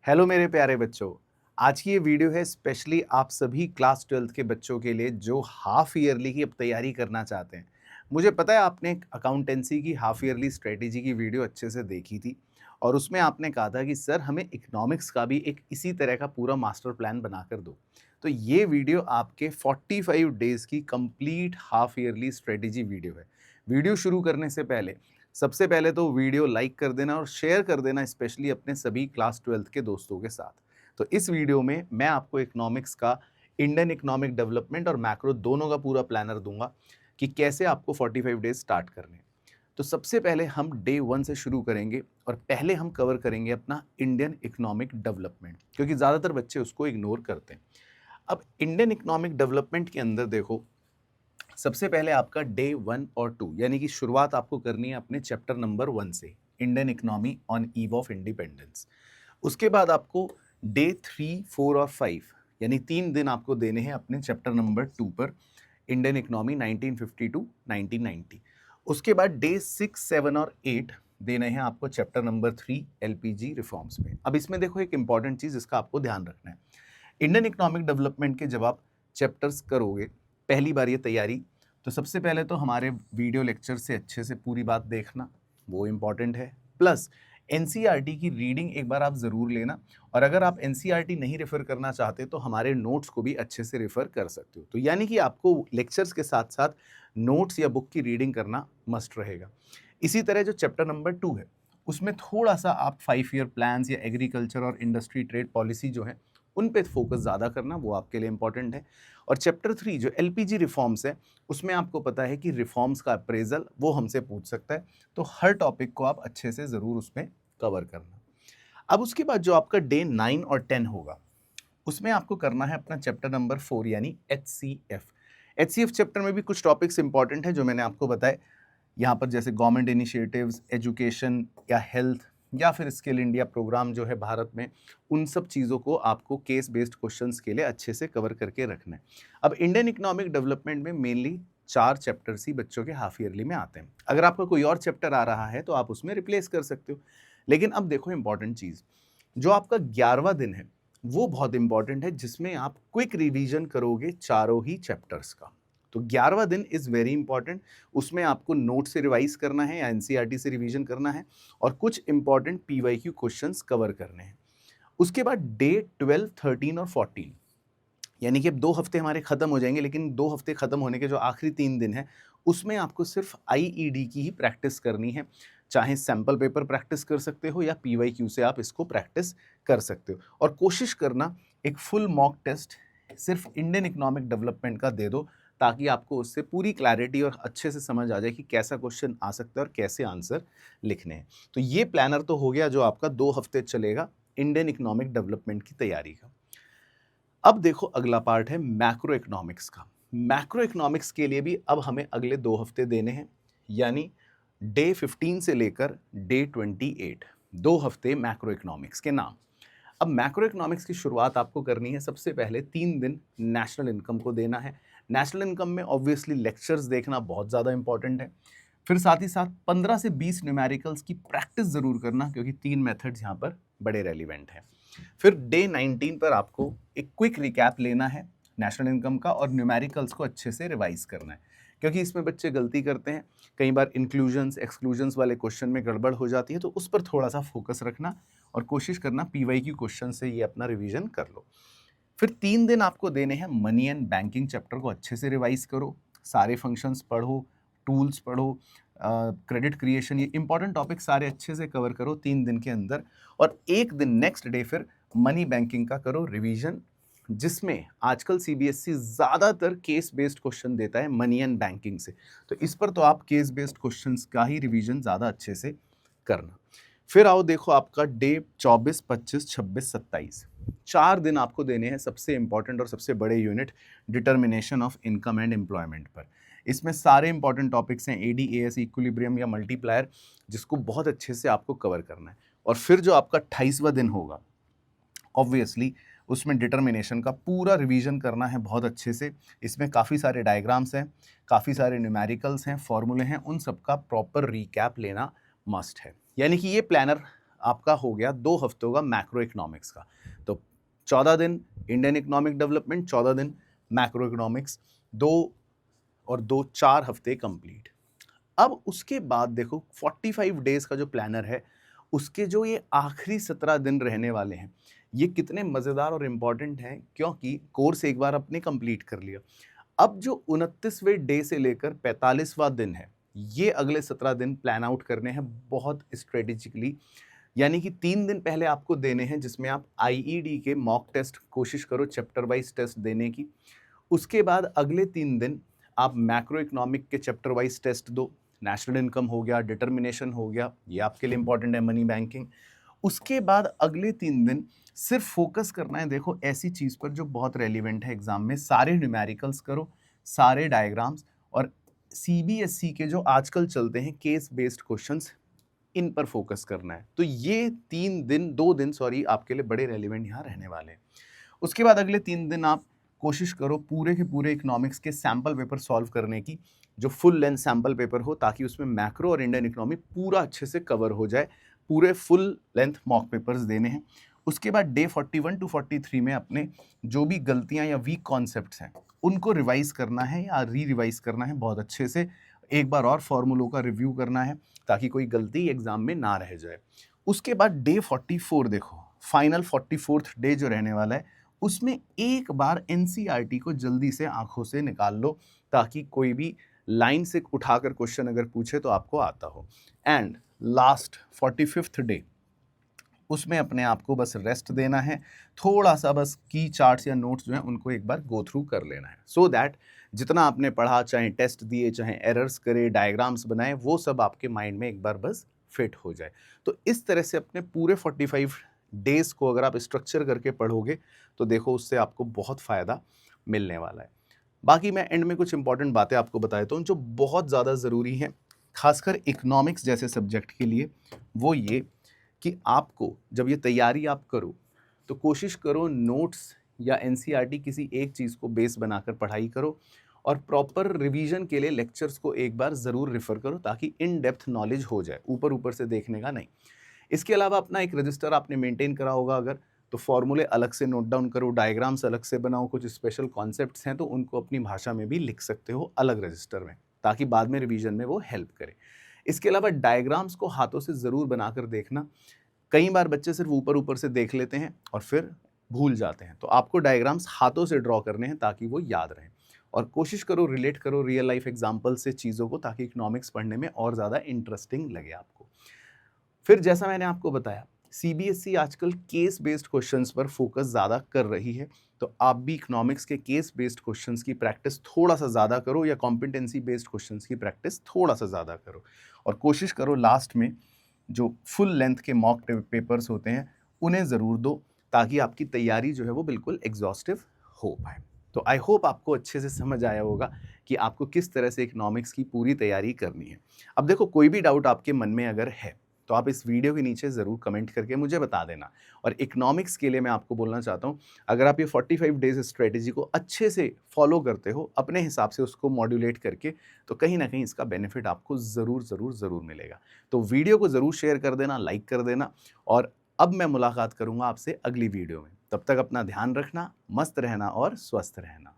Hello मेरे प्यारे बच्चों। आज की ये वीडियो है स्पेशली आप सभी क्लास 12th के बच्चों के लिए जो हाफ ईयरली की अब तैयारी करना चाहते हैं। मुझे पता है आपने अकाउंटेंसी की हाफ ईयरली स्ट्रेटेजी की वीडियो अच्छे से देखी थी और उसमें आपने कहा था कि सर हमें इकोनॉमिक्स का भी एक इसी तरह का पूरा मास्टर प्लान बनाकर दो। तो ये वीडियो आपके 45 डेज़ की complete half yearly strategy video है। वीडियो शुरू करने से पहले सबसे पहले तो वीडियो लाइक कर देना और शेयर कर देना स्पेशली अपने सभी क्लास 12th के दोस्तों के साथ। तो इस वीडियो में मैं आपको इकोनॉमिक्स का इंडियन इकोनॉमिक डेवलपमेंट और मैक्रो दोनों का पूरा प्लानर दूंगा कि कैसे आपको 45 डेज स्टार्ट करने हैं। तो सबसे पहले हम डे 1 से शुरू करेंगे और पहले हम कवर करेंगे अपना इंडियन इकोनॉमिक डेवलपमेंट, क्योंकि ज़्यादातर बच्चे उसको इग्नोर करते हैं। अब इंडियन इकोनॉमिक डेवलपमेंट के अंदर देखो, सबसे पहले आपका डे 1 और 2 यानी कि शुरुआत आपको करनी है अपने चैप्टर नंबर 1 से, Indian economy on eve of independence. उसके बाद आपको डे 3, 4 और 5 यानी 3 दिन आपको देने हैं अपने चैप्टर नंबर 2 पर, इंडियन इकोनॉमी 1950 टू 1990। उसके बाद डे 6, 7 और 8 देने हैं आपको चैप्टर नंबर 3 एलपीजी रिफॉर्म्स में। अब इसमें देखो एक इंपॉर्टेंट चीज़ इसका आपको ध्यान रखना है। इंडियन इकोनॉमिक डेवलपमेंट के जब आप चैप्टर्स करोगे पहली बार ये तैयारी, तो सबसे पहले तो हमारे वीडियो लेक्चर से अच्छे से पूरी बात देखना, वो इम्पॉर्टेंट है। प्लस एनसीईआरटी की रीडिंग एक बार आप ज़रूर लेना, और अगर आप एनसीईआरटी नहीं रेफ़र करना चाहते तो हमारे नोट्स को भी अच्छे से रेफ़र कर सकते हो। तो यानी कि आपको लेक्चर्स के साथ साथ नोट्स या बुक की रीडिंग करना मस्ट रहेगा। इसी तरह जो चैप्टर नंबर 2 है उसमें थोड़ा सा आप 5 ईयर प्लान्स या एग्रीकल्चर और इंडस्ट्री ट्रेड पॉलिसी जो है उन पे फोकस ज़्यादा करना, वो आपके लिए इंपॉर्टेंट है। और चैप्टर 3 जो एलपीजी रिफॉर्म्स है उसमें आपको पता है कि रिफॉर्म्स का अप्रेजल वो हमसे पूछ सकता है, तो हर टॉपिक को आप अच्छे से ज़रूर उसमें कवर करना। अब उसके बाद जो आपका डे 9 और 10 होगा उसमें आपको करना है अपना चैप्टर नंबर 4 यानी एचसीएफ। एचसीएफ चैप्टर में भी कुछ टॉपिक्स इंपॉर्टेंट है जो मैंने आपको बताए यहाँ पर, जैसे गवर्नमेंट इनिशिएटिव्स, एजुकेशन या हेल्थ या फिर स्किल इंडिया प्रोग्राम जो है भारत में, उन सब चीज़ों को आपको केस बेस्ड क्वेश्चंस के लिए अच्छे से कवर करके रखना है। अब इंडियन इकोनॉमिक डेवलपमेंट में मेनली 4 चैप्टर्स ही बच्चों के हाफ ईयरली में आते हैं। अगर आपका कोई और चैप्टर आ रहा है तो आप उसमें रिप्लेस कर सकते हो। लेकिन अब देखो इंपॉर्टेंट चीज़, जो आपका 11वां दिन है वो बहुत इंपॉर्टेंट है, जिसमें आप क्विक रिवीजन करोगे चारों ही चैप्टर्स का। तो 11वां दिन इज़ वेरी इंपॉर्टेंट। उसमें आपको नोट से रिवाइज करना है या एनसीईआरटी से रिवीजन करना है और कुछ इंपॉर्टेंट पीवाईक्यू क्वेश्चंस कवर करने हैं। उसके बाद डे 12, 13 और 14 यानी कि अब 2 हफ्ते हमारे खत्म हो जाएंगे, लेकिन 2 हफ्ते खत्म होने के जो आखिरी 3 दिन है उसमें आपको सिर्फ आईईडी की ही प्रैक्टिस करनी है। चाहे सैंपल पेपर प्रैक्टिस कर सकते हो या पीवाईक्यू से आप इसको प्रैक्टिस कर सकते हो, और कोशिश करना एक फुल मॉक टेस्ट सिर्फ इंडियन इकोनॉमिक डेवलपमेंट का दे दो, ताकि आपको उससे पूरी क्लैरिटी और अच्छे से समझ आ जाए कि कैसा क्वेश्चन आ सकता है और कैसे आंसर लिखने हैं। तो ये प्लानर तो हो गया जो आपका 2 हफ्ते चलेगा इंडियन इकोनॉमिक डेवलपमेंट की तैयारी का। अब देखो अगला पार्ट है मैक्रो इकोनॉमिक्स का। मैक्रो इकोनॉमिक्स के लिए भी अब हमें अगले 2 हफ्ते देने हैं, यानी डे 15 से लेकर डे 28, 2 हफ्ते मैक्रो इकोनॉमिक्स के नाम। अब मैक्रो इकोनॉमिक्स की शुरुआत आपको करनी है, सबसे पहले 3 दिन नेशनल इनकम को देना है। नेशनल इनकम में ऑब्वियसली लेक्चर्स देखना बहुत ज़्यादा इंपॉर्टेंट है। फिर साथ ही साथ 15 से 20 न्यूमेरिकल्स की प्रैक्टिस ज़रूर करना, क्योंकि 3 मेथड्स यहाँ पर बड़े रेलिवेंट हैं। फिर डे 19 पर आपको एक क्विक रिकैप लेना है नेशनल इनकम का और न्यूमेरिकल्स को अच्छे से रिवाइज करना है, क्योंकि इसमें बच्चे गलती करते हैं। कई बार इंक्लूजन्स एक्सक्लूजन्स वाले क्वेश्चन में गड़बड़ हो जाती है, तो उस पर थोड़ा सा फोकस रखना और कोशिश करना पीवाईक्यू क्वेश्चन से ये अपना रिवीजन कर लो। फिर 3 दिन आपको देने हैं मनी एंड बैंकिंग चैप्टर को अच्छे से रिवाइज करो, सारे फंक्शंस पढ़ो, टूल्स पढ़ो, क्रेडिट क्रिएशन, ये इंपॉर्टेंट टॉपिक सारे अच्छे से कवर करो 3 दिन के अंदर। और एक दिन नेक्स्ट डे फिर मनी बैंकिंग का करो रिवीजन, जिसमें आजकल सीबीएसई ज़्यादातर केस बेस्ड क्वेश्चन देता है मनी एंड बैंकिंग से, तो इस पर तो आप केस बेस्ड क्वेश्चंस का ही रिवीजन ज़्यादा अच्छे से करना। फिर आओ देखो आपका डे 24, 25, 26, 27, 4 दिन आपको देने हैं सबसे इंपॉर्टेंट और सबसे बड़े unit determination of income and employment पर। इसमें सारे इंपॉर्टेंट टॉपिक्स हैं, एडीएएस, इक्विलिब्रियम या मल्टीप्लायर, जिसको बहुत अच्छे से आपको कवर करना है। और फिर जो आपका 28वां दिन होगा, ऑब्वियसली उसमें डिटर्मिनेशन का पूरा रिवीजन करना है बहुत अच्छे से। इसमें काफ़ी सारे डायग्राम्स हैं, काफ़ी सारे न्यूमेरिकल्स हैं, फॉर्मूले हैं, उन सब का प्रॉपर रिकैप लेना मस्ट है। यानी कि ये प्लानर आपका हो गया 2 हफ्तों का मैक्रो इकोनॉमिक्स का। तो 14 दिन इंडियन इकोनॉमिक डेवलपमेंट, 14 दिन मैक्रो इकोनॉमिक्स, 2 और 2 4 हफ्ते कंप्लीट। अब उसके बाद देखो 45 डेज का जो प्लानर है, उसके जो ये आखिरी 17 दिन रहने वाले हैं, ये कितने मज़ेदार और इम्पॉर्टेंट हैं, क्योंकि कोर्स एक बार आपने कंप्लीट कर लिया। अब जो 29वें डे से लेकर 45वां दिन है, ये अगले 17 दिन प्लान आउट करने हैं बहुत स्ट्रेटेजिकली। यानी कि 3 दिन पहले आपको देने हैं, जिसमें आप आईईडी के मॉक टेस्ट कोशिश करो चैप्टर वाइज टेस्ट देने की। उसके बाद अगले 3 दिन आप मैक्रो इकोनॉमिक के चैप्टर वाइज टेस्ट दो। नेशनल इनकम हो गया, डिटर्मिनेशन हो गया, ये आपके लिए इंपॉर्टेंट है, मनी बैंकिंग। उसके बाद अगले 3 दिन सिर्फ फोकस करना है, देखो ऐसी चीज़ पर जो बहुत रेलिवेंट है एग्जाम में। सारे न्यूमेरिकल्स करो, सारे डायग्राम्स, और सीबीएसई के जो आजकल चलते हैं केस बेस्ड क्वेश्चंस, इन पर फोकस करना है। तो ये 2 दिन सॉरी आपके लिए बड़े रेलिवेंट यहाँ रहने वाले हैं। उसके बाद अगले 3 दिन आप कोशिश करो पूरे के पूरे इकोनॉमिक्स के सैम्पल पेपर सॉल्व करने की, जो फुल लेंथ सैम्पल पेपर हो, ताकि उसमें मैक्रो और इंडियन इकोनॉमी पूरा अच्छे से कवर हो जाए। पूरे फुल लेंथ मॉक पेपर्स देने हैं। उसके बाद डे 41 टू 43 में अपने जो भी गलतियां या वीक कॉन्सेप्ट्स हैं, उनको रिवाइज करना है या रिवाइज करना है बहुत अच्छे से। एक बार और फॉर्मूलों का रिव्यू करना है, ताकि कोई गलती एग्जाम में ना रह जाए। उसके बाद डे 44 देखो, फाइनल 44th डे जो रहने वाला है, उसमें एक बार एनसीईआरटी को जल्दी से आंखों से निकाल लो, ताकि कोई भी लाइन से उठाकर क्वेश्चन अगर पूछे तो आपको आता हो। एंड लास्ट 45th डे, उसमें अपने आप को बस रेस्ट देना है, थोड़ा सा बस की चार्ट्स या नोट्स जो हैं उनको एक बार गो थ्रू कर लेना है, सो दैट जितना आपने पढ़ा, चाहे टेस्ट दिए, चाहे एरर्स करे, डायग्राम्स बनाए, वो सब आपके माइंड में एक बार बस फिट हो जाए। तो इस तरह से अपने पूरे 45 डेज को अगर आप स्ट्रक्चर करके पढ़ोगे, तो देखो उससे आपको बहुत फ़ायदा मिलने वाला है। बाकी मैं एंड में कुछ इंपॉर्टेंट बातें आपको बता देता हूँ जो बहुत ज़्यादा ज़रूरी हैं, खासकर इकोनॉमिक्स जैसे सब्जेक्ट के लिए। वो ये कि आपको जब ये तैयारी आप करो, तो कोशिश करो नोट्स या एनसीईआरटी किसी एक चीज़ को बेस बनाकर पढ़ाई करो, और प्रॉपर रिवीजन के लिए लेक्चर्स को एक बार ज़रूर रेफर करो, ताकि इन डेप्थ नॉलेज हो जाए, ऊपर ऊपर से देखने का नहीं। इसके अलावा अपना एक रजिस्टर आपने मेंटेन करा होगा अगर, तो फॉर्मूले अलग से नोट डाउन करो, डायग्राम्स अलग से बनाओ, कुछ स्पेशल कॉन्सेप्ट्स हैं तो उनको अपनी भाषा में भी लिख सकते हो अलग रजिस्टर में, ताकि बाद में रिवीजन में वो हेल्प करे। इसके अलावा डायग्राम्स को हाथों से ज़रूर बनाकर देखना। कई बार बच्चे सिर्फ ऊपर ऊपर से देख लेते हैं और फिर भूल जाते हैं, तो आपको डायग्राम्स हाथों से ड्रॉ करने हैं ताकि वो याद रहें। और कोशिश करो रिलेट करो रियल लाइफ एग्जाम्पल से चीज़ों को, ताकि इकोनॉमिक्स पढ़ने में और ज़्यादा इंटरेस्टिंग लगे आपको। फिर जैसा मैंने आपको बताया, सीबीएसई आजकल केस बेस्ड क्वेश्चंस पर फोकस ज़्यादा कर रही है, तो आप भी इकोनॉमिक्स के केस बेस्ड क्वेश्चंस की प्रैक्टिस थोड़ा सा ज़्यादा करो, या कॉम्पिटेंसी बेस्ड क्वेश्चंस की प्रैक्टिस थोड़ा सा ज़्यादा करो। और कोशिश करो लास्ट में जो फुल लेंथ के मॉक पेपर्स होते हैं उन्हें ज़रूर दो, ताकि आपकी तैयारी जो है वो बिल्कुल एग्जॉस्टिव हो पाए। तो आई होप आपको अच्छे से समझ आया होगा कि आपको किस तरह से इकोनॉमिक्स की पूरी तैयारी करनी है। अब देखो, कोई भी डाउट आपके मन में अगर है, तो आप इस वीडियो के नीचे ज़रूर कमेंट करके मुझे बता देना। और इकोनॉमिक्स के लिए मैं आपको बोलना चाहता हूँ, अगर आप ये 45 डेज स्ट्रेटेजी को अच्छे से फॉलो करते हो, अपने हिसाब से उसको मॉड्यूलेट करके, तो कहीं ना कहीं इसका बेनिफिट आपको ज़रूर मिलेगा। तो वीडियो को ज़रूर शेयर कर देना, लाइक कर देना। और अब मैं मुलाकात करूँगा आपसे अगली वीडियो में। तब तक अपना ध्यान रखना, मस्त रहना और स्वस्थ रहना।